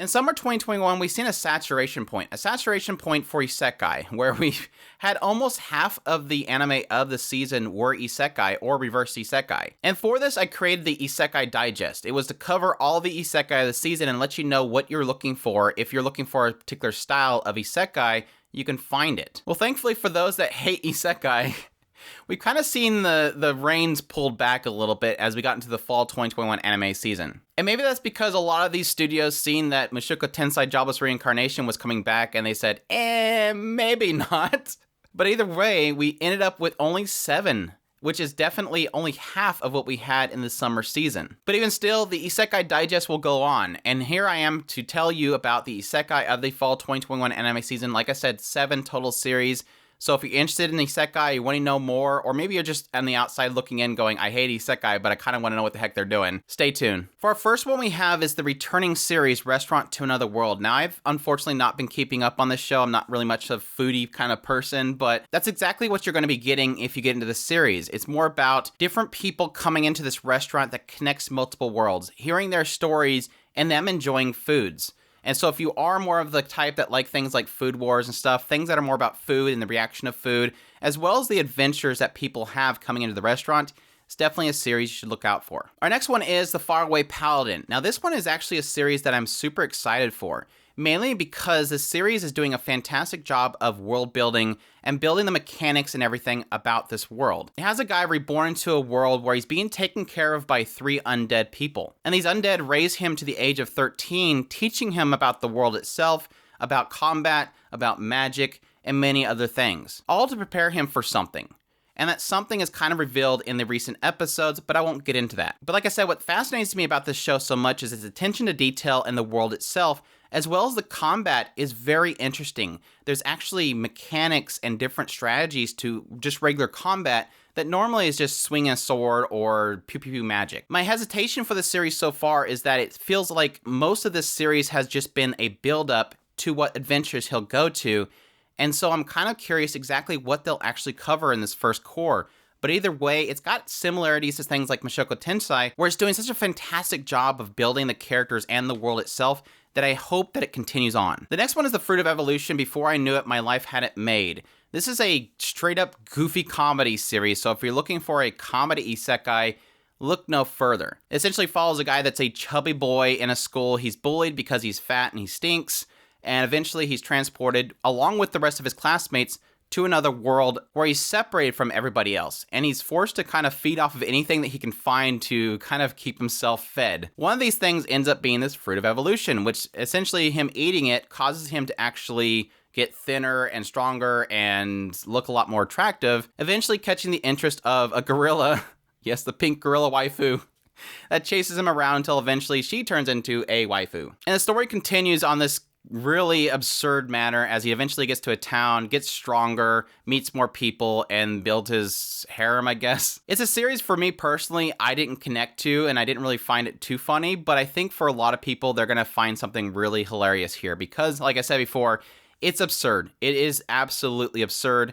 In summer 2021, we've seen a saturation point for Isekai, where we've had almost half of the anime of the season were Isekai or reverse Isekai. And for this, I created the Isekai Digest. It was to cover all the Isekai of the season and let you know what you're looking for. If you're looking for a particular style of Isekai, you can find it. Well, thankfully for those that hate Isekai, we've kind of seen the reins pulled back a little bit as we got into the fall 2021 anime season. And maybe that's because a lot of these studios seen that Mushoku Tensei Jobless Reincarnation was coming back and they said, maybe not. But either way, we ended up with only 7, which is definitely only half of what we had in the summer season. But even still, the Isekai Digest will go on, and here I am to tell you about the Isekai of the fall 2021 anime season. Like I said, 7 total series. So if you're interested in Isekai, you want to know more, or maybe you're just on the outside looking in going, I hate Isekai, but I kind of want to know what the heck they're doing, stay tuned. For our first one we have is the returning series, Restaurant to Another World. Now, I've unfortunately not been keeping up on this show. I'm not really much of a foodie kind of person, but that's exactly what you're going to be getting if you get into this series. It's more about different people coming into this restaurant that connects multiple worlds, hearing their stories, and them enjoying foods. And so if you are more of the type that like things like Food Wars and stuff, things that are more about food and the reaction of food, as well as the adventures that people have coming into the restaurant, it's definitely a series you should look out for. Our next one is the Faraway Paladin. Now this one is actually a series that I'm super excited for, mainly because this series is doing a fantastic job of world building and building the mechanics and everything about this world. It has a guy reborn into a world where he's being taken care of by 3 undead people. And these undead raise him to the age of 13, teaching him about the world itself, about combat, about magic, and many other things. All to prepare him for something. And that something is kind of revealed in the recent episodes, but I won't get into that. But like I said, what fascinates me about this show so much is its attention to detail in the world itself, as well as the combat is very interesting. There's actually mechanics and different strategies to just regular combat that normally is just swinging a sword or pew pew pew magic. My hesitation for the series so far is that it feels like most of this series has just been a build-up to what adventures he'll go to, and so I'm kind of curious exactly what they'll actually cover in this first core. But either way, it's got similarities to things like Mushoku Tensei, where it's doing such a fantastic job of building the characters and the world itself that I hope that it continues on. The next one is The Fruit of Evolution. Before I knew it, my life had it made. This is a straight up goofy comedy series, so if you're looking for a comedy isekai, look no further. It essentially follows a guy that's a chubby boy in a school. He's bullied because he's fat and he stinks, and eventually he's transported, along with the rest of his classmates, to another world where he's separated from everybody else, and he's forced to kind of feed off of anything that he can find to kind of keep himself fed. One of these things ends up being this Fruit of Evolution, which essentially him eating it causes him to actually get thinner and stronger and look a lot more attractive, eventually catching the interest of a gorilla, yes, the pink gorilla waifu, that chases him around until eventually she turns into a waifu. And the story continues on this really absurd manner as he eventually gets to a town, gets stronger, meets more people, and builds his harem, I guess. It's a series for me personally I didn't connect to, and I didn't really find it too funny, but I think for a lot of people they're gonna find something really hilarious here because, like I said before, it's absurd. It is absolutely absurd.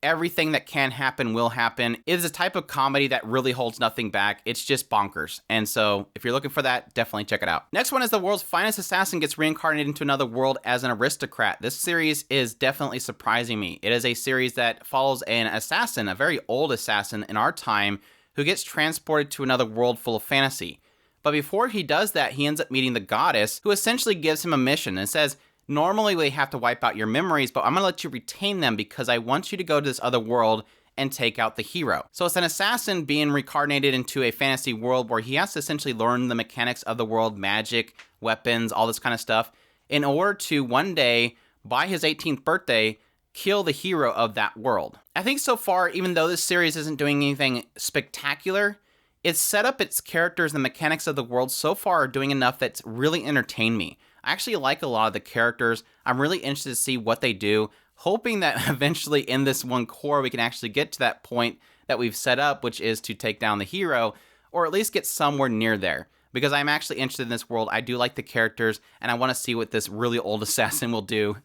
Everything that can happen will happen. It is a type of comedy that really holds nothing back. It's just bonkers. And so if you're looking for that, definitely check it out. Next one is The World's Finest Assassin gets reincarnated into another world as an aristocrat. This series is definitely surprising me. It is a series that follows an assassin, a very old assassin in our time, who gets transported to another world full of fantasy. But before he does that, he ends up meeting the goddess, who essentially gives him a mission and says, normally we have to wipe out your memories, but I'm going to let you retain them because I want you to go to this other world and take out the hero. So it's an assassin being reincarnated into a fantasy world where he has to essentially learn the mechanics of the world, magic, weapons, all this kind of stuff, in order to one day, by his 18th birthday, kill the hero of that world. I think so far, even though this series isn't doing anything spectacular, it's set up its characters and the mechanics of the world so far are doing enough that's really entertained me. I actually like a lot of the characters. I'm really interested to see what they do, hoping that eventually in this one core we can actually get to that point that we've set up, which is to take down the hero, or at least get somewhere near there. Because I'm actually interested in this world. I do like the characters, and I want to see what this really old assassin will do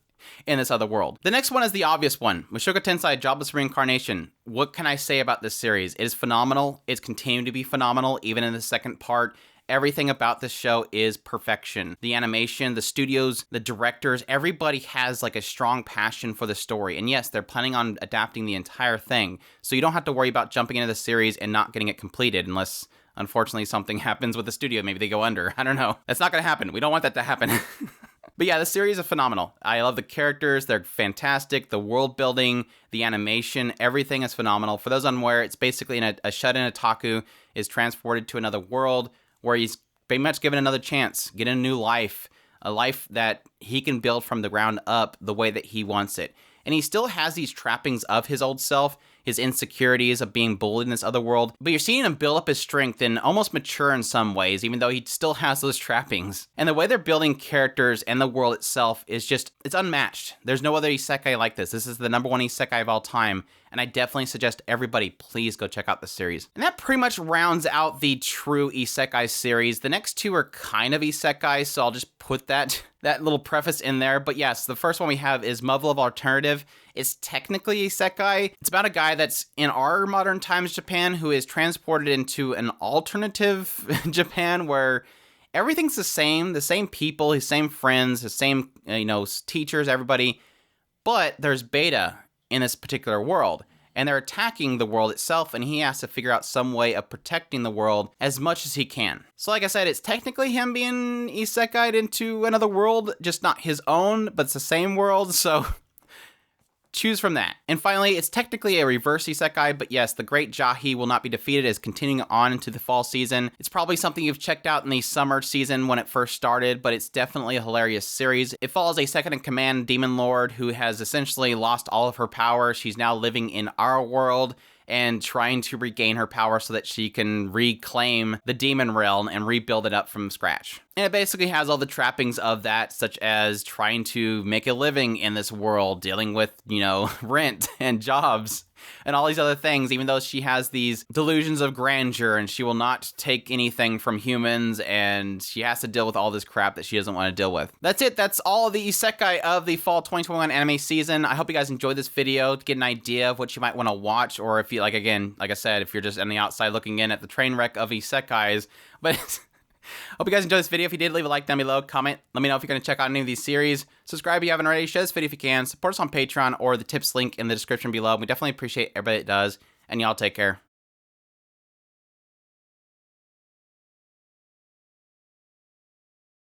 in this other world. The next one is the obvious one, Mushoku Tensei Jobless Reincarnation. What can I say about this series? It is phenomenal. It's continuing to be phenomenal, even in the second part. Everything about this show is perfection. The animation, the studios, the directors, everybody has like a strong passion for the story. And yes, they're planning on adapting the entire thing. So you don't have to worry about jumping into the series and not getting it completed unless, unfortunately, something happens with the studio. Maybe they go under. I don't know. That's not going to happen. We don't want that to happen. But yeah, the series is phenomenal. I love the characters. They're fantastic. The world building, the animation, everything is phenomenal. For those unaware, it's basically a shut-in otaku is transported to another world where he's pretty much given another chance, get a new life, a life that he can build from the ground up the way that he wants it. And he still has these trappings of his old self, his insecurities of being bullied in this other world, but you're seeing him build up his strength and almost mature in some ways, even though he still has those trappings. And the way they're building characters and the world itself is just, it's unmatched. There's no other isekai like this. This is the #1 isekai of all time, and I definitely suggest everybody please go check out the series. And that pretty much rounds out the true isekai series. The next two are kind of isekai, so I'll just put that little preface in there. But yes, the first one we have is muv-luv Alternative. It's technically isekai. It's about a guy that's in our modern times Japan who is transported into an alternative Japan where everything's the same people, his same friends, his same, teachers, everybody. But there's beta in this particular world, and they're attacking the world itself, and he has to figure out some way of protecting the world as much as he can. So like I said, it's technically him being isekai'd into another world, just not his own, but it's the same world, so choose from that. And finally, it's technically a reverse isekai, but yes, the great Jahi will not be defeated is continuing on into the fall season. It's probably something you've checked out in the summer season when it first started, but it's definitely a hilarious series. It follows a second-in-command demon lord who has essentially lost all of her power. She's now living in our world and trying to regain her power so that she can reclaim the demon realm and rebuild it up from scratch. And it basically has all the trappings of that, such as trying to make a living in this world, dealing with, rent and jobs and all these other things, even though she has these delusions of grandeur and she will not take anything from humans and she has to deal with all this crap that she doesn't want to deal with. That's it. That's all the isekai of the fall 2021 anime season. I hope you guys enjoyed this video to get an idea of what you might want to watch, or if you, like I said, if you're just on the outside looking in at the train wreck of isekais. But hope you guys enjoyed this video. If you did, leave a like down below, comment, let me know if you're going to check out any of these series. Subscribe if you haven't already, share this video if you can, support us on Patreon or the tips link in the description below. We definitely appreciate everybody that does, and y'all take care.